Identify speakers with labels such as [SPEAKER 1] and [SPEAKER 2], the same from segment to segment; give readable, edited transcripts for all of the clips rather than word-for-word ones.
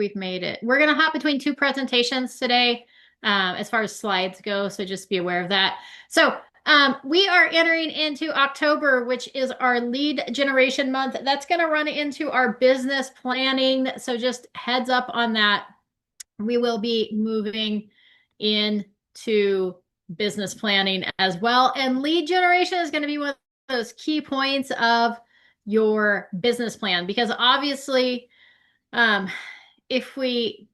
[SPEAKER 1] we've made it. We're going to hop between two presentations today as far as slides go, so just be aware of that. So we are entering into October, which is our lead generation month. That's going to run into our business planning. So just heads up on that. We will be moving into business planning as well. And lead generation is going to be one of those key points of your business plan, because obviously, if we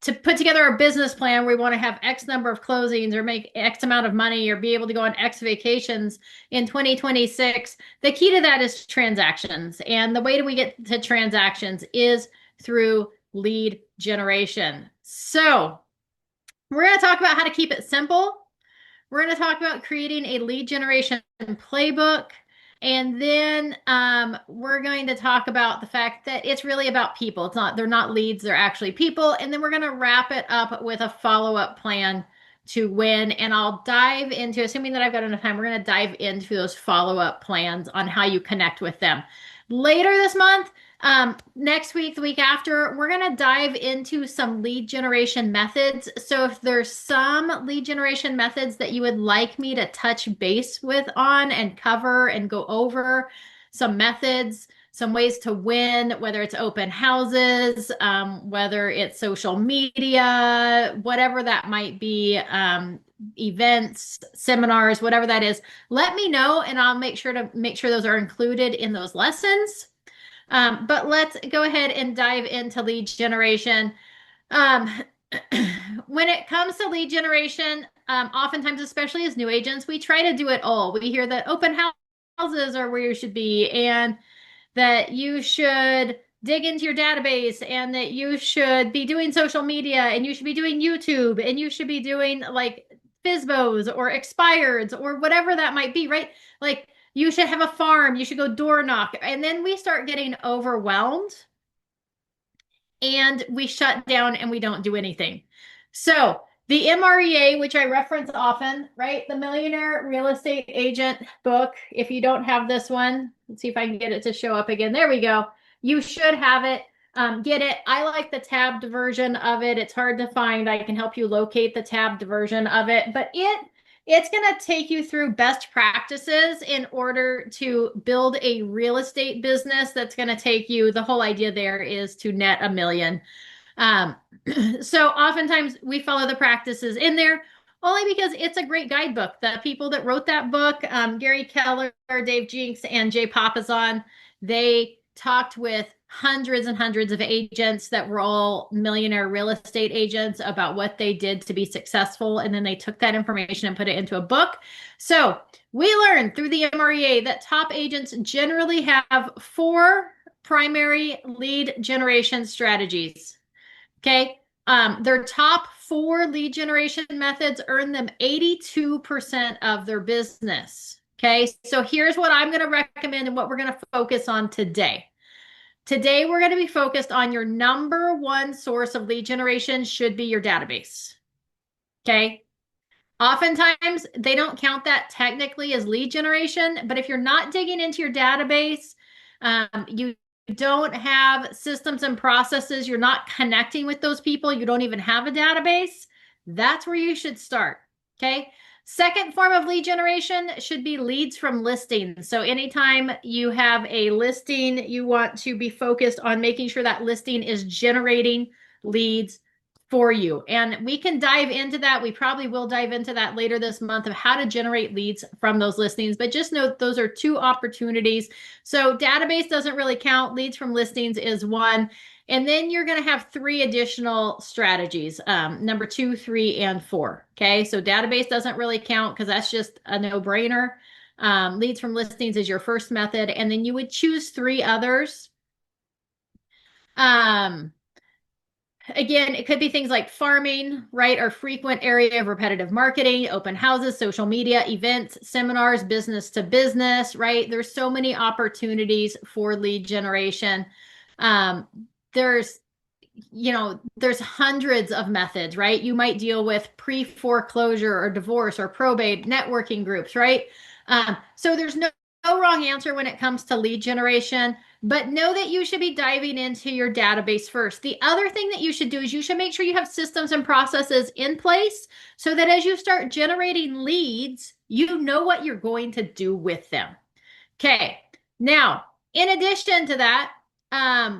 [SPEAKER 1] to put together a business plan, we want to have X number of closings or make X amount of money or be able to go on X vacations in 2026. The key to that is transactions. And the way that we get to transactions is through lead generation. So we're going to talk about how to keep it simple. We're going to talk about creating a lead generation playbook. And then we're going to talk about the fact that it's really about people. They're not leads, they're actually people. And then we're going to wrap it up with a follow-up plan to win. And I'll dive into, assuming that I've got enough time, we're going to dive into those follow-up plans on how you connect with them. Later this month, next week, the week after, we're going to dive into some lead generation methods. So if there's some lead generation methods that you would like me to touch base with on and cover and go over, some methods, some ways to win, whether it's open houses, whether it's social media, whatever that might be, events, seminars, whatever that is, let me know and I'll make sure those are included in those lessons. But let's go ahead and dive into lead generation. When it comes to lead generation, oftentimes, especially as new agents, we try to do it all. We hear that open houses are where you should be, and that you should dig into your database, and that you should be doing social media, and you should be doing YouTube, and you should be doing like FSBOs or expireds or whatever that might be, right? Like you should have a farm, you should go door knock. And then we start getting overwhelmed and we shut down and we don't do anything. So the MREA, which I reference often, right? The Millionaire Real Estate Agent book. If you don't have this one, let's see if I can get it to show up again. There we go. You should have it. Get it. I like the tabbed version of it. It's hard to find. I can help you locate the tabbed version of it, but it's going to take you through best practices in order to build a real estate business that's going to take you. The whole idea there is to net $1 million. So oftentimes we follow the practices in there only because it's a great guidebook. The people that wrote that book, Gary Keller, Dave Jinks, and Jay Papasan, they talked with hundreds and hundreds of agents that were all millionaire real estate agents about what they did to be successful. And then they took that information and put it into a book. So we learned through the MREA that top agents generally have 4 primary lead generation strategies. Okay. Their top 4 lead generation methods earn them 82% of their business. Okay. So here's what I'm going to recommend and what we're going to focus on today. Today, we're going to be focused on your number 1 source of lead generation should be your database. Okay. Oftentimes, they don't count that technically as lead generation, but if you're not digging into your database, you don't have systems and processes, you're not connecting with those people, you don't even have a database, that's where you should start. Okay. Second form of lead generation should be leads from listings. So anytime you have a listing, you want to be focused on making sure that listing is generating leads for you. And we can dive into that. We probably will dive into that later this month of how to generate leads from those listings. But just note those are 2 opportunities. So database doesn't really count. Leads from listings is 1. And then you're going to have 3 additional strategies, number 2, 3, and 4. Okay, so database doesn't really count because that's just a no-brainer. Leads from listings is your first method, and then you would choose 3 others. Again, it could be things like farming, right, or frequent area of repetitive marketing, open houses, social media, events, seminars, business to business, right? There's so many opportunities for lead generation. There's hundreds of methods, right? You might deal with pre-foreclosure or divorce or probate, networking groups, right? So there's no wrong answer when it comes to lead generation. But know that you should be diving into your database first. The other thing that you should do is you should make sure you have systems and processes in place so that as you start generating leads, you know what you're going to do with them. Okay. Now, in addition to that, I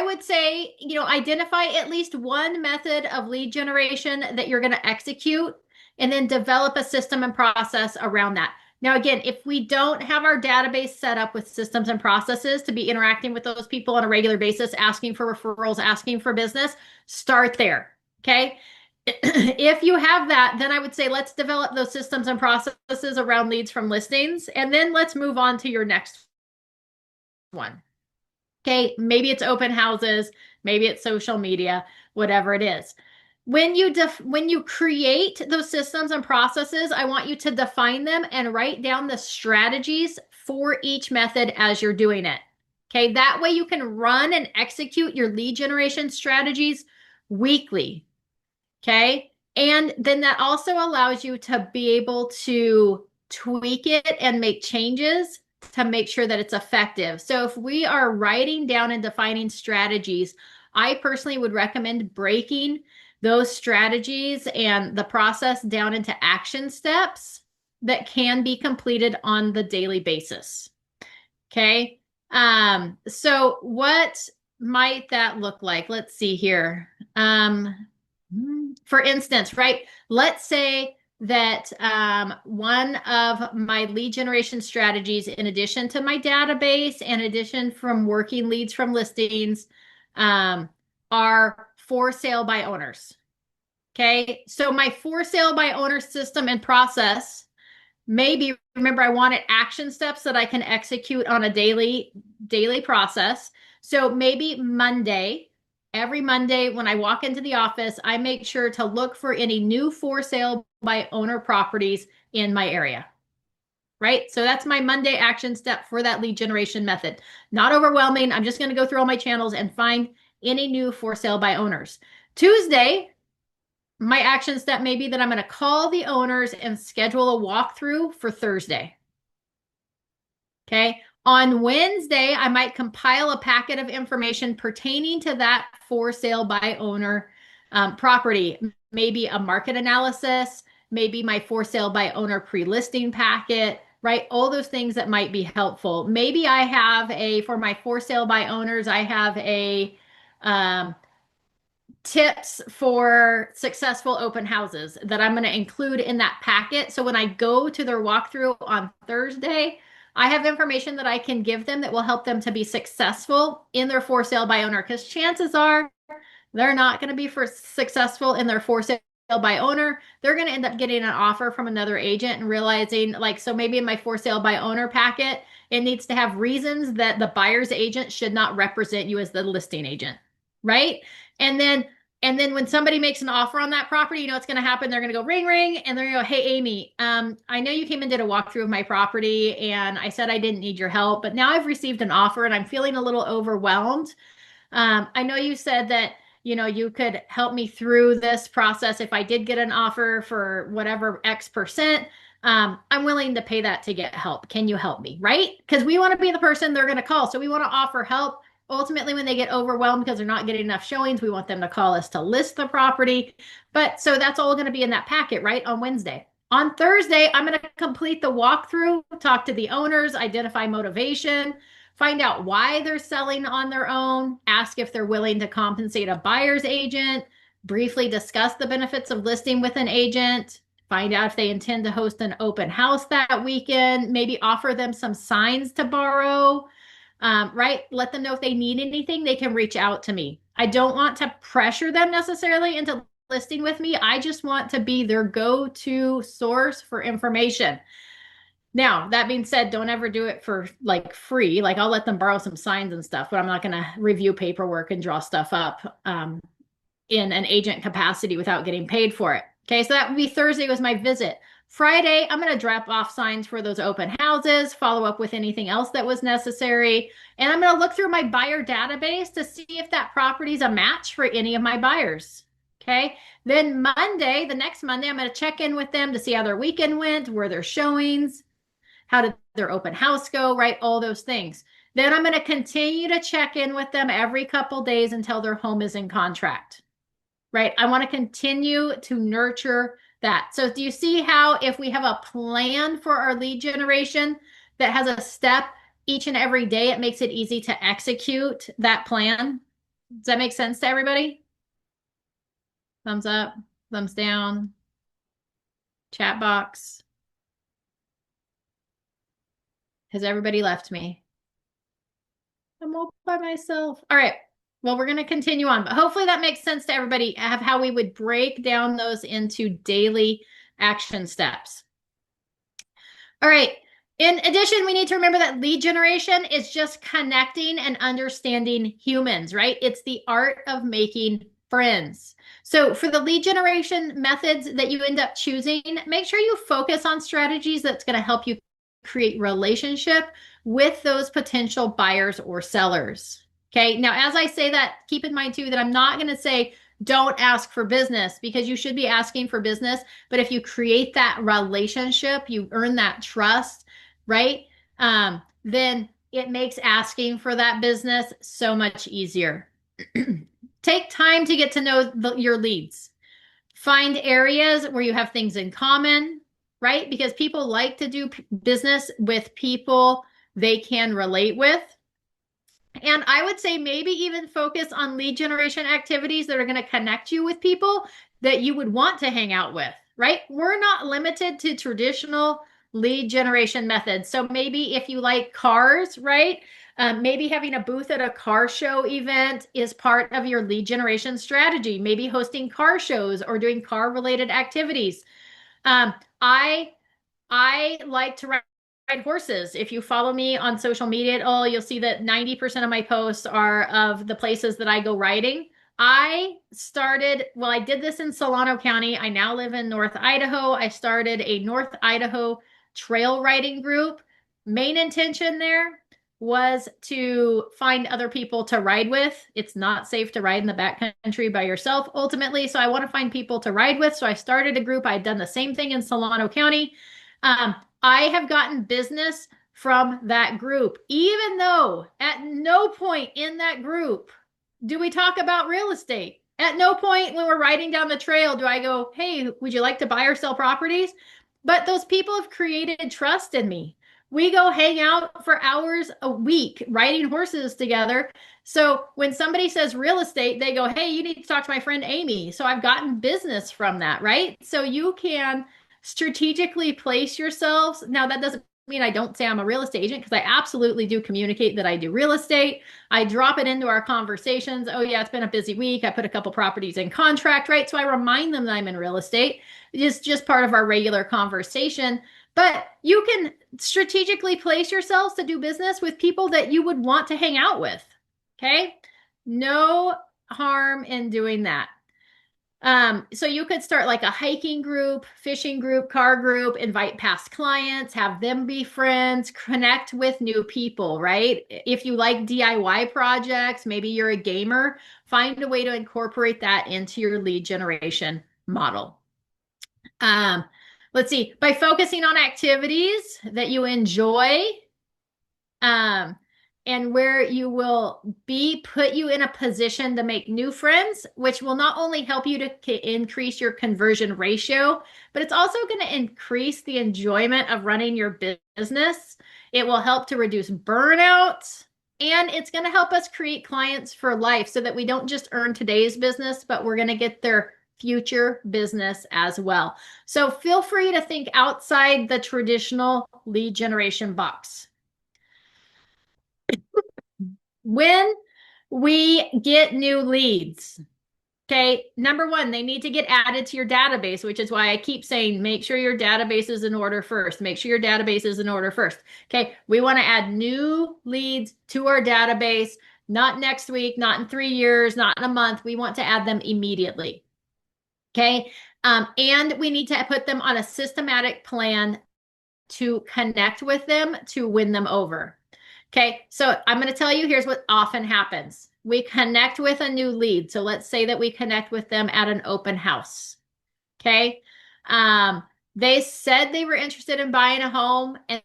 [SPEAKER 1] would say, identify at least one method of lead generation that you're going to execute and then develop a system and process around that. Now, again, if we don't have our database set up with systems and processes to be interacting with those people on a regular basis, asking for referrals, asking for business, start there. Okay. If you have that, then I would say let's develop those systems and processes around leads from listings, and then let's move on to your next one. Okay, maybe it's open houses, maybe it's social media, whatever it is. When you create those systems and processes, I want you to define them and write down the strategies for each method as you're doing it. Okay, that way you can run and execute your lead generation strategies weekly. Okay, and then that also allows you to be able to tweak it and make changes to make sure that it's effective. So if we are writing down and defining strategies, I personally would recommend breaking those strategies and the process down into action steps that can be completed on the daily basis. Okay. So what might that look like? Let's see here. For instance, right? Let's say that one of my lead generation strategies, in addition to my database, in addition from working leads from listings, are for sale by owners. Okay, so my for sale by owner system and process, maybe, remember, I wanted action steps that I can execute on a daily process. So maybe every Monday when I walk into the office, I make sure to look for any new for sale by owner properties in my area. Right? So that's my Monday action step for that lead generation method. Not overwhelming. I'm just going to go through all my channels and find any new for sale by owners. Tuesday, my action step may be that I'm going to call the owners and schedule a walkthrough for Thursday. Okay. On Wednesday, I might compile a packet of information pertaining to that for sale by owner property. Maybe a market analysis, maybe my for sale by owner pre-listing packet, right? All those things that might be helpful. Maybe I have for my for sale by owners, I have tips for successful open houses that I'm going to include in that packet. So when I go to their walkthrough on Thursday, I have information that I can give them that will help them to be successful in their for sale by owner, because chances are they're not going to be successful in their for sale by owner. They're going to end up getting an offer from another agent and realizing, so maybe in my for sale by owner packet, it needs to have reasons that the buyer's agent should not represent you as the listing agent, right? And then when somebody makes an offer on that property, what's going to happen? They're going to go ring, ring, and they're going to go, hey, Amy, I know you came and did a walkthrough of my property, and I said I didn't need your help, but now I've received an offer and I'm feeling a little overwhelmed. I know you said that, you could help me through this process if I did get an offer for whatever X%. I'm willing to pay that to get help. Can you help me? Right? Because we want to be the person they're going to call. So we want to offer help. Ultimately, when they get overwhelmed because they're not getting enough showings, we want them to call us to list the property. But so that's all going to be in that packet, right? On Wednesday. On Thursday, I'm going to complete the walkthrough, talk to the owners, identify motivation, find out why they're selling on their own, ask if they're willing to compensate a buyer's agent, briefly discuss the benefits of listing with an agent, find out if they intend to host an open house that weekend, maybe offer them some signs to borrow. Right? Let them know if they need anything, they can reach out to me. I don't want to pressure them necessarily into listing with me. I just want to be their go-to source for information. Now, that being said, don't ever do it for free. I'll let them borrow some signs and stuff, but I'm not going to review paperwork and draw stuff up in an agent capacity without getting paid for it. Okay, so that would be Thursday was my visit. Friday, I'm going to drop off signs for those open houses, follow up with anything else that was necessary. And I'm going to look through my buyer database to see if that property is a match for any of my buyers. Okay. Then the next Monday, I'm going to check in with them to see how their weekend went, were their showings, how did their open house go, right? All those things. Then I'm going to continue to check in with them every couple days until their home is in contract, right? I want to continue to nurture that. So do you see how if we have a plan for our lead generation that has a step each and every day, it makes it easy to execute that plan? Does that make sense to everybody? Thumbs up, thumbs down, chat box. Has everybody left me? I'm all by myself. All right. Well, we're going to continue on, but hopefully that makes sense to everybody of how we would break down those into daily action steps. All right. In addition, we need to remember that lead generation is just connecting and understanding humans, right? It's the art of making friends. So for the lead generation methods that you end up choosing, make sure you focus on strategies that's going to help you create relationship with those potential buyers or sellers. Okay. Now, as I say that, keep in mind too that I'm not going to say don't ask for business, because you should be asking for business. But if you create that relationship, you earn that trust, right? Then it makes asking for that business so much easier. Take time to get to know your leads. Find areas where you have things in common, right? Because people like to do business with people they can relate with. And I would say maybe even focus on lead generation activities that are going to connect you with people that you would want to hang out with, right? We're not limited to traditional lead generation methods. So maybe if you like cars, right? Maybe having a booth at a car show event is part of your lead generation strategy. Maybe hosting car shows or doing car related activities. I like to ride horses. If you follow me on social media at all, you'll see that 90% of my posts are of the places that I go riding. I did this in Solano County. I now live in North Idaho. I started a North Idaho trail riding group. Main intention there was to find other people to ride with. It's not safe to ride in the backcountry by yourself ultimately. So I want to find people to ride with. So I started a group. I'd done the same thing in Solano County. I have gotten business from that group, even though at no point in that group do we talk about real estate. At no point when we're riding down the trail do I go, hey, would you like to buy or sell properties? But those people have created trust in me. We go hang out for hours a week riding horses together. So when somebody says real estate, they go, hey, you need to talk to my friend Amy. So I've gotten business from that, right? So you can strategically place yourselves. Now, that doesn't mean I don't say I'm a real estate agent, because I absolutely do communicate that I do real estate. I drop it into our conversations. Oh, yeah, it's been a busy week. I put a couple properties in contract, right? So I remind them that I'm in real estate. It's just part of our regular conversation. But you can strategically place yourselves to do business with people that you would want to hang out with. Okay? No harm in doing that. So you could start like a hiking group, fishing group, car group, invite past clients, have them be friends, connect with new people, right? If you like DIY projects, maybe you're a gamer, find a way to incorporate that into your lead generation model. Let's see, by focusing on activities that you enjoy, and where you will put you in a position to make new friends, which will not only help you to increase your conversion ratio, but it's also going to increase the enjoyment of running your business. It will help to reduce burnout, and it's going to help us create clients for life so that we don't just earn today's business, but we're going to get their future business as well. So feel free to think outside the traditional lead generation box. When we get new leads, okay, number one, they need to get added to your database, which is why I keep saying make sure your database is in order first. Make sure your database is in order first. Okay, we want to add new leads to our database, not next week, not in 3 years, not in a month. We want to add them immediately. Okay, and we need to put them on a systematic plan to connect with them to win them over. Okay, so I'm going to tell you, here's what often happens. We connect with a new lead. So let's say that we connect with them at an open house. Okay, they said they were interested in buying a home, and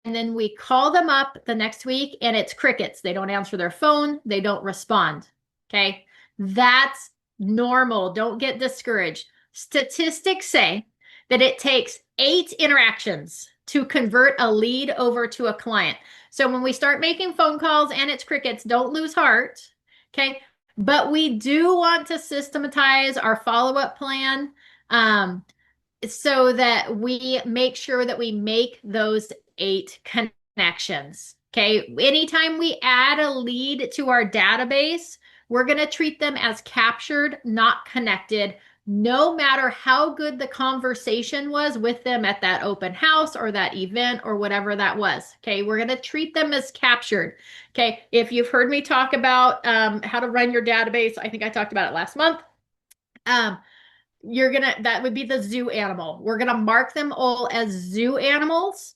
[SPEAKER 1] then we call them up the next week and it's crickets. They don't answer their phone. They don't respond. Okay. That's normal. Don't get discouraged. Statistics say that it takes 8 interactions to convert a lead over to a client. So when we start making phone calls and it's crickets, don't lose heart. Okay. But we do want to systematize our follow-up plan. So that we make sure that we make those 8 connections. Okay. Anytime we add a lead to our database, we're going to treat them as captured, not connected, no matter how good the conversation was with them at that open house or that event or whatever that was. Okay. We're going to treat them as captured. Okay. If you've heard me talk about how to run your database, I think I talked about it last month. That would be the zoo animal. We're gonna mark them all as zoo animals,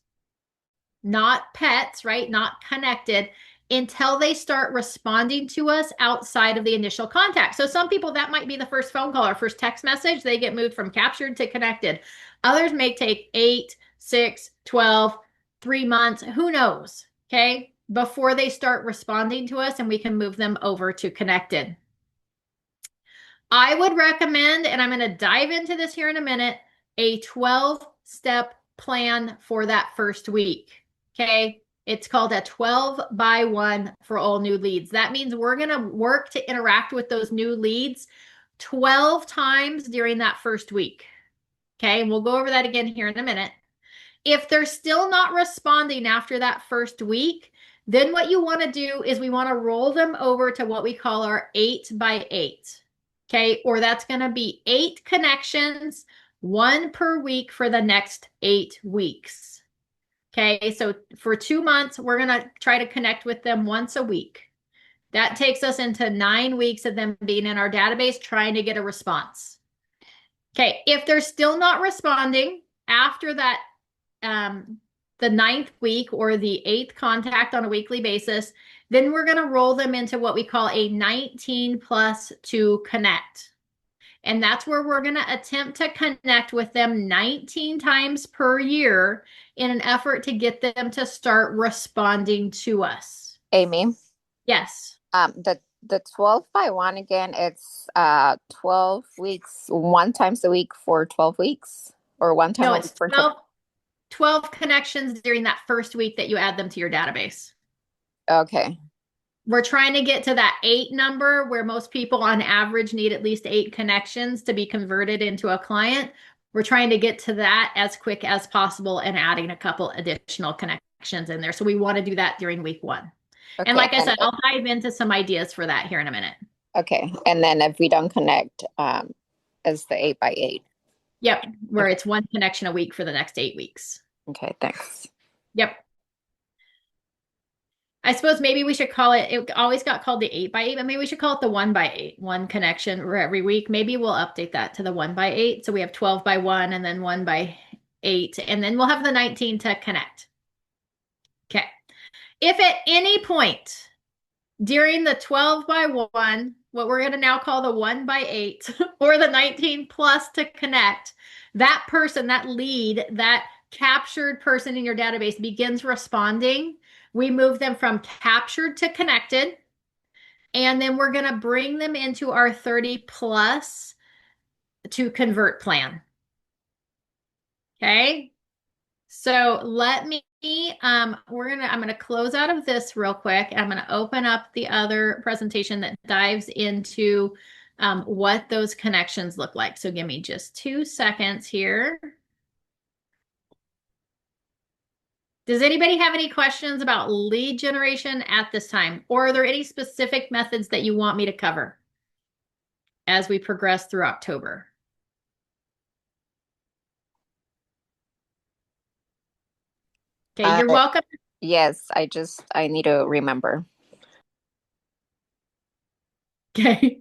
[SPEAKER 1] not pets, right? Not connected until they start responding to us outside of the initial contact. So some people, that might be the first phone call or first text message. They get moved from captured to connected. Others may take 8, 6, 12, 3 months, who knows, okay, before they start responding to us and we can move them over to connected. I would recommend, and I'm going to dive into this here in a minute, a 12-step plan for that first week. Okay. It's called a 12 by 1 for all new leads. That means we're going to work to interact with those new leads 12 times during that first week. Okay. And we'll go over that again here in a minute. If they're still not responding after that first week, then what you want to do is we want to roll them over to what we call our 8 by 8. Okay, or that's going to be 8 connections, 1 per week for the next 8 weeks. Okay, so for 2 months, we're going to try to connect with them once a week. That takes us into 9 weeks of them being in our database trying to get a response. Okay, if they're still not responding after that, the 9th week or the 8th contact on a weekly basis, then we're going to roll them into what we call a 19 plus to connect. And that's where we're going to attempt to connect with them 19 times per year in an effort to get them to start responding to us.
[SPEAKER 2] Amy?
[SPEAKER 1] Yes.
[SPEAKER 2] The 12 by 1 again, it's 12 weeks, 1 times a week for 12 weeks, or 1 time
[SPEAKER 1] No,
[SPEAKER 2] a
[SPEAKER 1] it's
[SPEAKER 2] week for
[SPEAKER 1] 12 connections during that first week that you add them to your database.
[SPEAKER 2] Okay.
[SPEAKER 1] We're trying to get to that 8 number where most people on average need at least 8 connections to be converted into a client. We're trying to get to that as quick as possible and adding a couple additional connections in there. So we want to do that during week 1.
[SPEAKER 2] Okay.
[SPEAKER 1] And like I said, I'll dive into some ideas for that here in a minute.
[SPEAKER 2] Okay. And then if we don't connect, it's the 8 by 8.
[SPEAKER 1] Yep. Where it's 1 connection a week for the next 8 weeks.
[SPEAKER 2] Okay. Thanks.
[SPEAKER 1] Yep. I suppose maybe we should call it always got called the 8 by 8, but maybe we should call it the 1 by 8, 1 connection every week. Maybe we'll update that to the 1 by 8. So we have 12 by 1 and then 1 by 8, and then we'll have the 19 to connect. Okay. If at any point during the 12 by 1, what we're going to now call the 1 by 8 or the 19 plus to connect, that person, that lead, that captured person in your database begins responding, we move them from captured to connected, and then we're going to bring them into our 30 plus to convert plan. Okay. So let me, I'm going to close out of this real quick. I'm going to open up the other presentation that dives into what those connections look like. So give me just 2 seconds here. Does anybody have any questions about lead generation at this time? Or are there any specific methods that you want me to cover as we progress through October? Okay, you're welcome.
[SPEAKER 2] Yes, I need to remember.
[SPEAKER 1] Okay.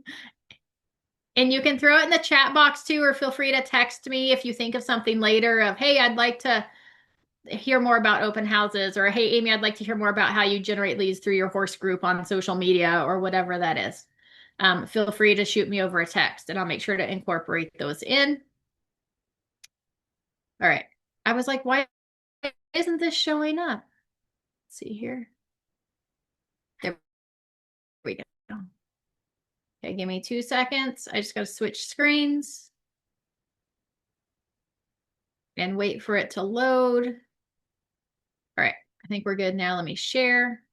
[SPEAKER 1] And you can throw it in the chat box too, or feel free to text me if you think of something later of, hey, I'd like to hear more about open houses, or hey, Amy, I'd like to hear more about how you generate leads through your horse group on social media or whatever that is. Feel free to shoot me over a text and I'll make sure to incorporate those in. All right. I was like, why isn't this showing up? Let's see here. There we go. Okay, give me 2 seconds. I just got to switch screens and wait for it to load. All right, I think we're good now. Let me share.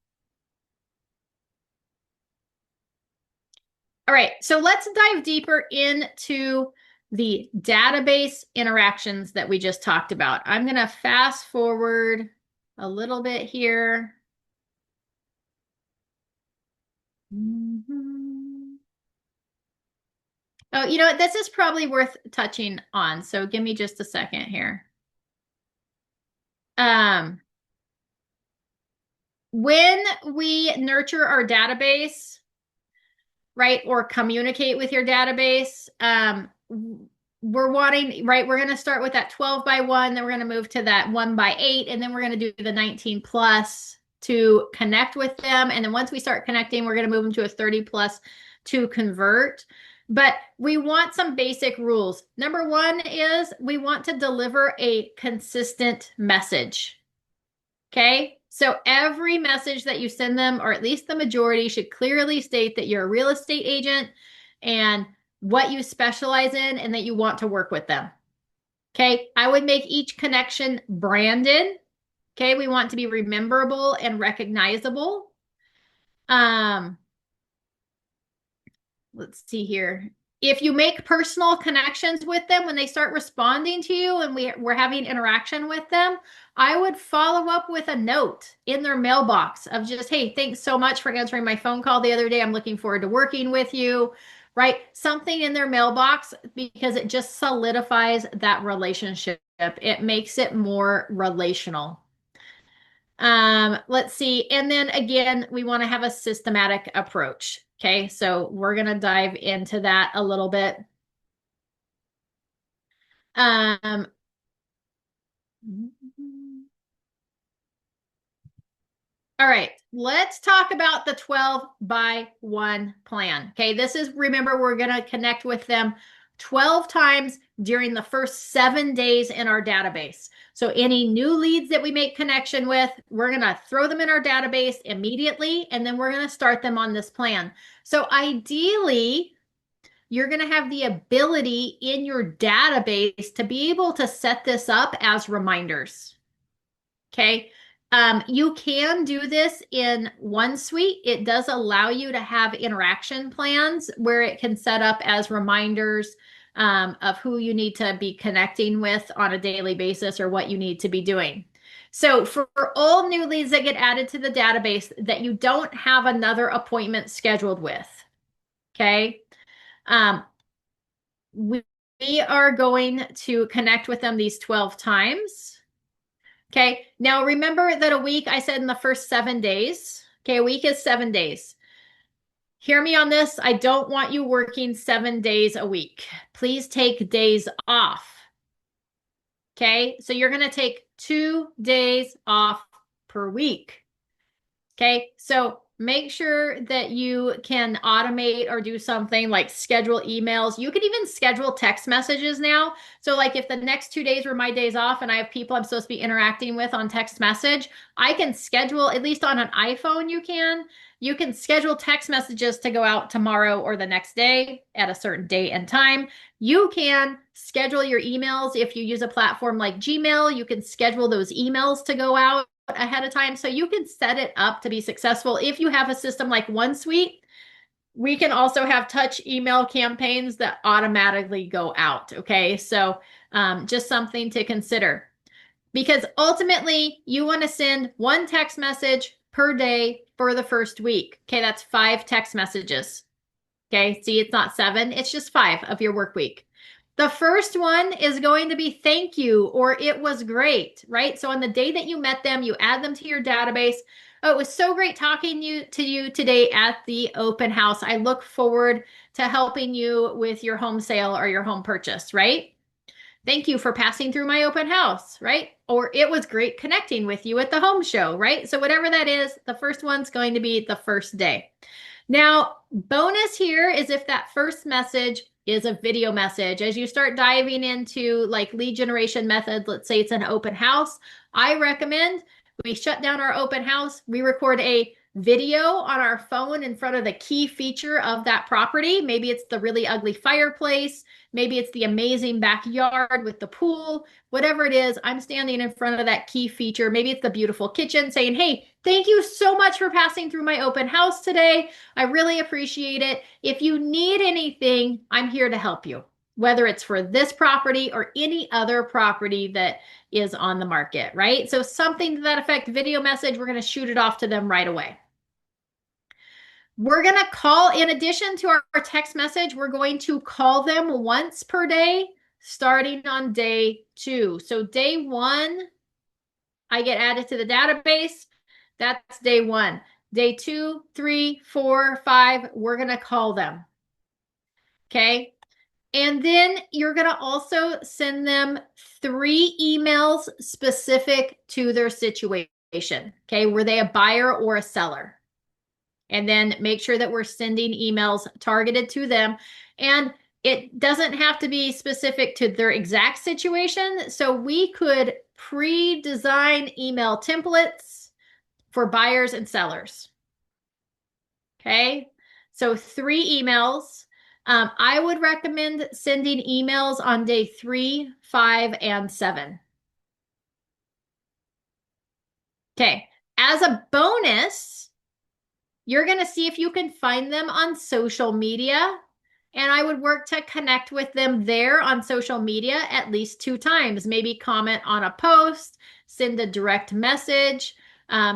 [SPEAKER 1] All right, so let's dive deeper into the database interactions that we just talked about. I'm going to fast forward a little bit here. Oh, you know what? This is probably worth touching on. So give me just a second here. When we nurture our database, right, or communicate with your database, we're wanting, right, we're going to start with that 12 by 1, then we're going to move to that 1 by 8, and then we're going to do the 19 plus to connect with them. And then once we start connecting, we're going to move them to a 30 plus to convert. But we want some basic rules. Number 1 is we want to deliver a consistent message. Okay, so every message that you send them, or at least the majority, should clearly state that you're a real estate agent and what you specialize in and that you want to work with them. Okay, I would make each connection branded. Okay, we want to be rememberable and recognizable. Let's see here. If you make personal connections with them when they start responding to you and we're having interaction with them, I would follow up with a note in their mailbox of just, hey, thanks so much for answering my phone call the other day. I'm looking forward to working with you, right? Something in their mailbox, because it just solidifies that relationship. It makes it more relational. Let's see. And then again, we want to have a systematic approach. Okay, so we're going to dive into that a little bit. Um, all right, let's talk about the 12 by 1 plan. Okay, this is, remember, we're going to connect with them 12 times during the first 7 days in our database. So any new leads that we make connection with, we're going to throw them in our database immediately, and then we're going to start them on this plan. So ideally, you're going to have the ability in your database to be able to set this up as reminders. Okay. You can do this in OneSuite. It does allow you to have interaction plans where it can set up as reminders of who you need to be connecting with on a daily basis or what you need to be doing. So for all new leads that get added to the database that you don't have another appointment scheduled with, okay, we are going to connect with them these 12 times. Okay, now remember that a week, I said in the first 7 days. Okay, a week is 7 days. Hear me on this. I don't want you working 7 days a week. Please take days off. Okay, so you're going to take 2 days off per week. Okay, so make sure that you can automate or do something like schedule emails. You can even schedule text messages now. So like if the next 2 days were my days off and I have people I'm supposed to be interacting with on text message, I can schedule, at least on an iPhone you can schedule text messages to go out tomorrow or the next day at a certain date and time. You can schedule your emails. If you use a platform like Gmail, you can schedule those emails to go out ahead of time. So you can set it up to be successful. If you have a system like OneSuite, we can also have touch email campaigns that automatically go out. Okay, so just something to consider, because ultimately you want to send 1 text message per day for the first week. Okay, that's 5 text messages. Okay, see, it's not 7, it's just 5 of your work week. The first one is going to be thank you or it was great, right? So on the day that you met them, you add them to your database. Oh, it was so great talking to you today at the open house. I look forward to helping you with your home sale or your home purchase, right? Thank you for passing through my open house, right? Or it was great connecting with you at the home show, right? So whatever that is, the first one's going to be the first day. Now, bonus here is if that first message is a video message. As you start diving into like lead generation methods, let's say it's an open house, I recommend We shut down our open house. We record a video on our phone in front of the key feature of that property. Maybe it's the really ugly fireplace. Maybe it's the amazing backyard with the pool. Whatever it is, I'm standing in front of that key feature. Maybe it's the beautiful kitchen saying, hey, thank you so much for passing through my open house today. I really appreciate it. If you need anything, I'm here to help you, whether it's for this property or any other property that is on the market, right? So something to that effect, video message, we're going to shoot it off to them right away. We're going to call, in addition to our text message, we're going to call them once per day, starting on day 2. So day 1, I get added to the database. That's day 1. Day 2, 3, 4, 5, we're going to call them. Okay. And then you're going to also send them 3 emails specific to their situation. Okay. Were they a buyer or a seller? And then make sure that we're sending emails targeted to them. And it doesn't have to be specific to their exact situation. So we could pre-design email templates for buyers and sellers. Okay. So 3 emails. I would recommend sending emails on day 3, 5, and 7. Okay. As a bonus, you're going to see if you can find them on social media. And I would work to connect with them there on social media at least 2 times. Maybe comment on a post, send a direct message.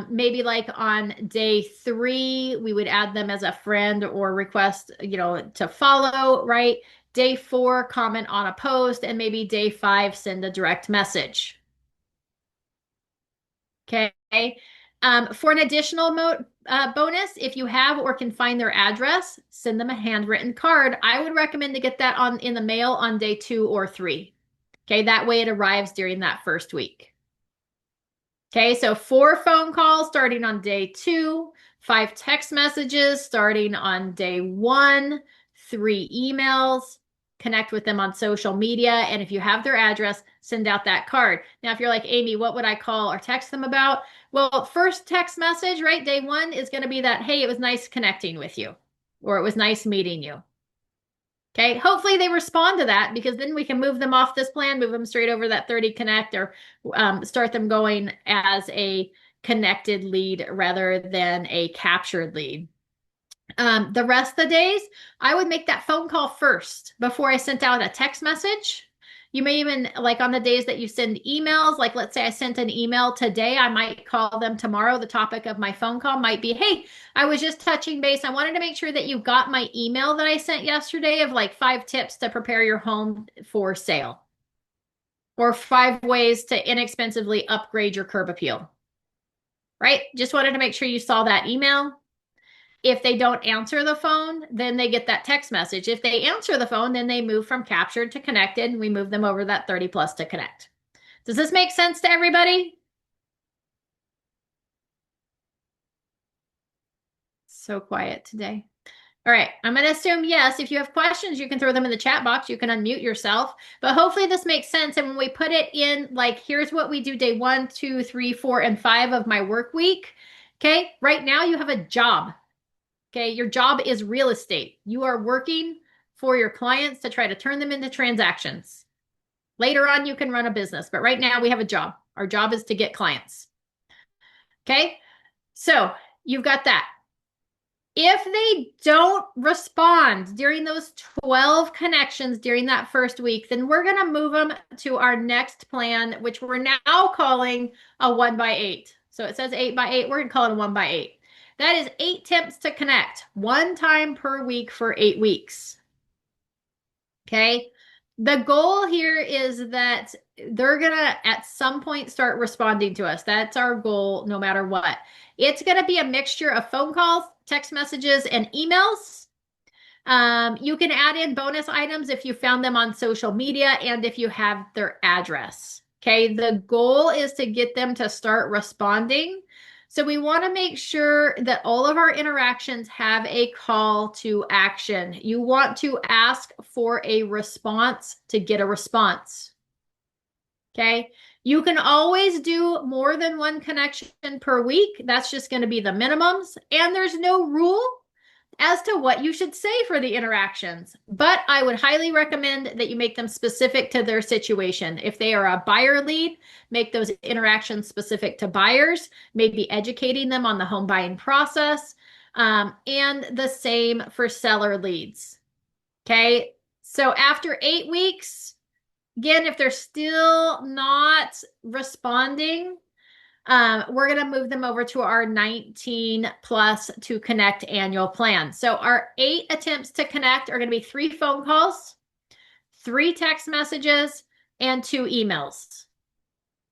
[SPEAKER 1] Maybe like on day 3, we would add them as a friend or request, to follow, right? Day 4, comment on a post, and maybe day 5, send a direct message. Okay. For an additional bonus, if you have or can find their address, send them a handwritten card. I would recommend to get that in the mail on day 2 or 3. Okay, that way it arrives during that first week. Okay, so 4 phone calls starting on day 2, 5 text messages starting on day 1, 3 emails, connect with them on social media, and if you have their address, send out that card. Now, if you're like, Amy, what would I call or text them about? Well, first text message, right, day 1 is going to be that, hey, it was nice connecting with you, or it was nice meeting you. Okay, hopefully they respond to that, because then we can move them off this plan, move them straight over that 30 connect, or start them going as a connected lead rather than a captured lead. The rest of the days, I would make that phone call first before I sent out a text message. You may even, like on the days that you send emails, like let's say I sent an email today, I might call them tomorrow. The topic of my phone call might be, hey, I was just touching base. I wanted to make sure that you got my email that I sent yesterday of like 5 tips to prepare your home for sale, or 5 ways to inexpensively upgrade your curb appeal, right? Just wanted to make sure you saw that email. If they don't answer the phone, then they get that text message. If they answer the phone, then they move from captured to connected, and we move them over that 30 plus to connect. Does this make sense to everybody? So quiet today. All right, I'm going to assume yes. If you have questions, you can throw them in the chat box. You can unmute yourself. But hopefully this makes sense. And when we put it in, like, here's what we do day 1, 2, 3, 4, and 5 of my work week. Okay, right now you have a job. Okay, your job is real estate. You are working for your clients to try to turn them into transactions. Later on, you can run a business, but right now we have a job. Our job is to get clients. Okay, so you've got that. If they don't respond during those 12 connections during that first week, then we're going to move them to our next plan, which we're now calling a 1x8. So it says 8x8. We're going to call it a 1x8. That is 8 attempts to connect, 1 time per week for 8 weeks. Okay. The goal here is that they're going to, at some point, start responding to us. That's our goal, no matter what. It's going to be a mixture of phone calls, text messages, and emails. You can add in bonus items if you found them on social media and if you have their address. Okay. The goal is to get them to start responding. So we want to make sure that all of our interactions have a call to action. You want to ask for a response to get a response. Okay. You can always do more than one connection per week. That's just going to be the minimums. And there's no rule as to what you should say for the interactions. But I would highly recommend that you make them specific to their situation. If they are a buyer lead, make those interactions specific to buyers, maybe educating them on the home buying process, and the same for seller leads. Okay. So after 8 weeks, again, if they're still not responding, we're going to move them over to our 19 plus to connect annual plan. So our 8 attempts to connect are going to be 3 phone calls, 3 text messages, and 2 emails.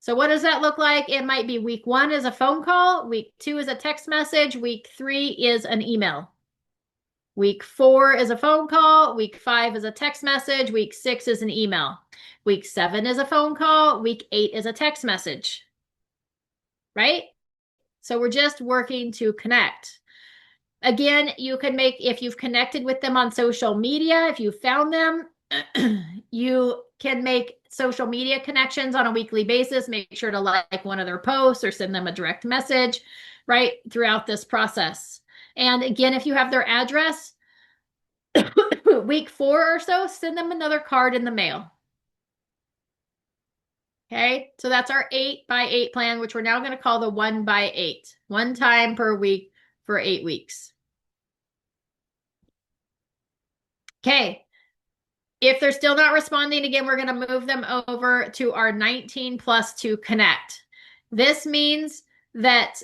[SPEAKER 1] So what does that look like? It might be week 1 is a phone call, week 2 is a text message, week 3 is an email. Week 4 is a phone call, week 5 is a text message, week 6 is an email. Week 7 is a phone call, week 8 is a text message. Right? So we're just working to connect. Again, you can make, if you've connected with them on social media, if you found them, you can make social media connections on a weekly basis. Make sure to like one of their posts or send them a direct message, right, throughout this process. And again, if you have their address, week 4 or so, send them another card in the mail. Okay, so that's our 8 by 8 plan, which we're now going to call the 1 by 8, 1 time per week for 8 weeks. Okay, if they're still not responding, again, we're going to move them over to our 19 plus to connect. This means that,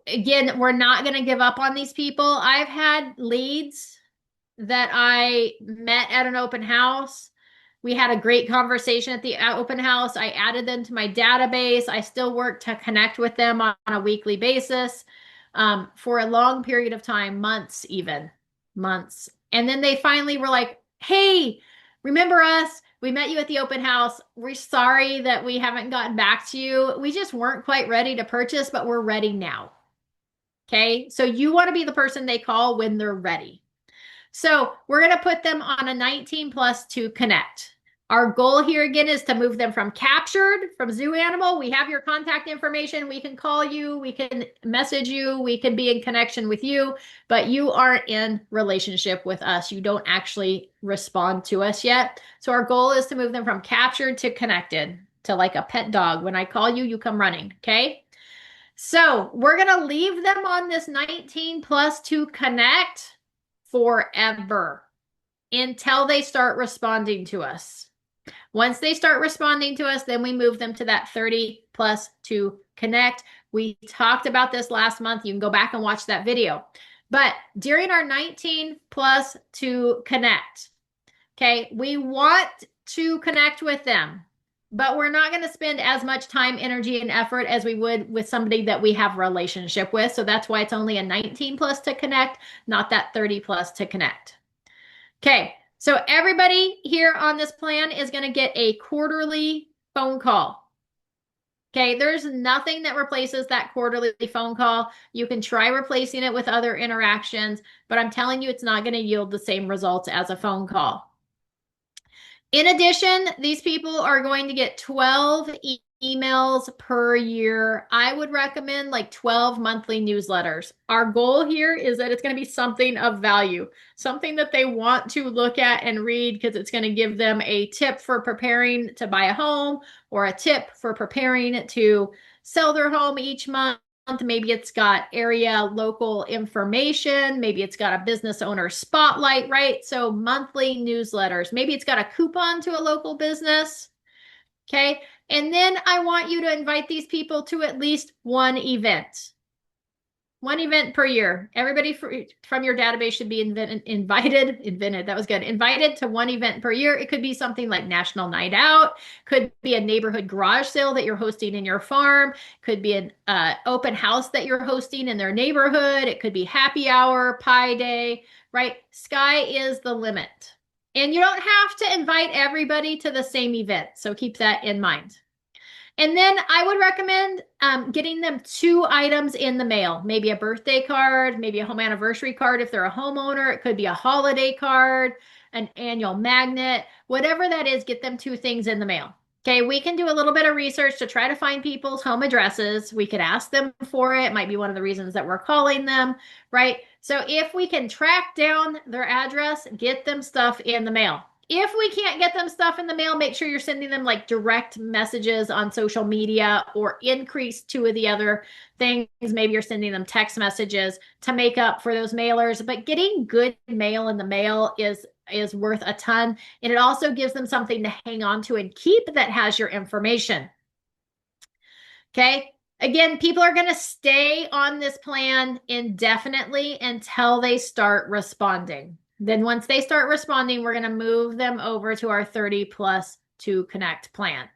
[SPEAKER 1] again, we're not going to give up on these people. I've had leads that I met at an open house. We had a great conversation at the open house. I added them to my database. I still work to connect with them on a weekly basis for a long period of time, months even, months. And then they finally were like, hey, remember us? We met you at the open house. We're sorry that we haven't gotten back to you. We just weren't quite ready to purchase, but we're ready now. Okay, so you want to be the person they call when they're ready. So we're going to put them on a 19 plus to connect. Our goal here again is to move them from captured, from zoo animal. We have your contact information. We can call you. We can message you. We can be in connection with you, but you aren't in relationship with us. You don't actually respond to us yet. So our goal is to move them from captured to connected, to like a pet dog. When I call you, you come running. Okay. So we're going to leave them on this 19 plus to connect forever until they start responding to us. Once they start responding to us, then we move them to that 30 plus to connect. We talked about this last month. You can go back and watch that video. But during our 19 plus to connect, okay, we want to connect with them, but we're not going to spend as much time, energy, and effort as we would with somebody that we have a relationship with. So that's why it's only a 19 plus to connect, not that 30 plus to connect. Okay, so everybody here on this plan is going to get a quarterly phone call. Okay, there's nothing that replaces that quarterly phone call. You can try replacing it with other interactions, but I'm telling you, it's not going to yield the same results as a phone call. In addition, these people are going to get 12 emails per year. I would recommend like 12 monthly newsletters. Our goal here is that it's going to be something of value, something that they want to look at and read because it's going to give them a tip for preparing to buy a home or a tip for preparing to sell their home each month. Maybe it's got area local information. Maybe it's got a business owner spotlight, right? So monthly newsletters. Maybe it's got a coupon to a local business. Okay. And then I want you to invite these people to at least one event. One event per year. Everybody from your database should be invited to one event per year. It could be something like National Night Out, could be a neighborhood garage sale that you're hosting in your farm, could be an open house that you're hosting in their neighborhood. It could be happy hour, pie day, right? Sky is the limit. And you don't have to invite everybody to the same event. So keep that in mind. And then I would recommend getting them 2 items in the mail, maybe a birthday card, maybe a home anniversary card if they're a homeowner. It could be a holiday card, an annual magnet, whatever that is, get them 2 things in the mail. Okay, we can do a little bit of research to try to find people's home addresses. We could ask them for it. It might be one of the reasons that we're calling them, right? So if we can track down their address, get them stuff in the mail. If we can't get them stuff in the mail, make sure you're sending them like direct messages on social media or increase two of the other things. Maybe you're sending them text messages to make up for those mailers. But getting good mail in the mail is worth a ton. And it also gives them something to hang on to and keep that has your information. Okay. Again, people are going to stay on this plan indefinitely until they start responding. Then once they start responding, we're going to move them over to our 30 plus 2 Connect plan.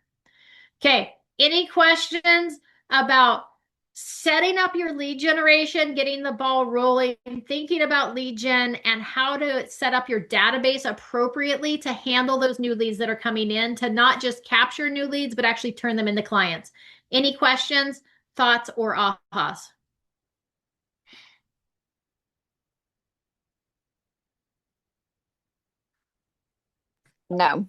[SPEAKER 1] Okay. Any questions about setting up your lead generation, getting the ball rolling, thinking about lead gen and how to set up your database appropriately to handle those new leads that are coming in, to not just capture new leads, but actually turn them into clients? Any questions, thoughts, or ahas?
[SPEAKER 2] No.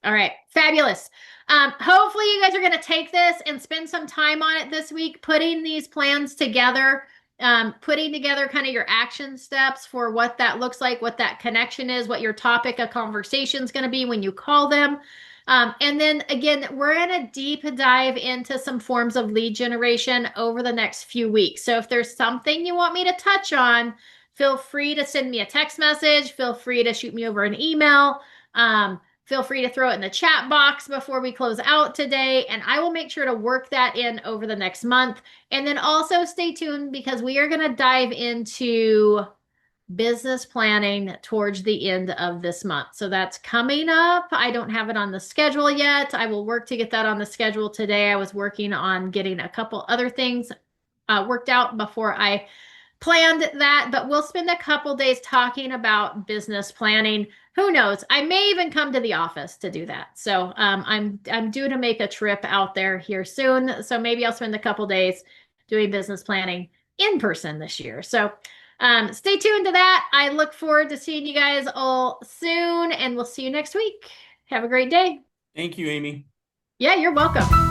[SPEAKER 1] All right, fabulous. Hopefully you guys are going to take this and spend some time on it this week, putting these plans together, putting together kind of your action steps for what that looks like, what that connection is, what your topic of conversation is going to be when you call them. And then again, we're going to deep dive into some forms of lead generation over the next few weeks. So if there's something you want me to touch on, feel free to send me a text message. Feel free to shoot me over an email. Feel free to throw it in the chat box before we close out today, and I will make sure to work that in over the next month. And then also stay tuned because we are going to dive into business planning towards the end of this month. So that's coming up. I don't have it on the schedule yet. I will work to get that on the schedule today. I was working on getting a couple other things worked out before I planned that, but we'll spend a couple days talking about business planning. Who knows? I may even come to the office to do that. So I'm due to make a trip out there here soon. So maybe I'll spend a couple days doing business planning in person this year. So stay tuned to that. I look forward to seeing you guys all soon, and we'll see you next week. Have a great day.
[SPEAKER 3] Thank you, Amy.
[SPEAKER 1] Yeah, you're welcome.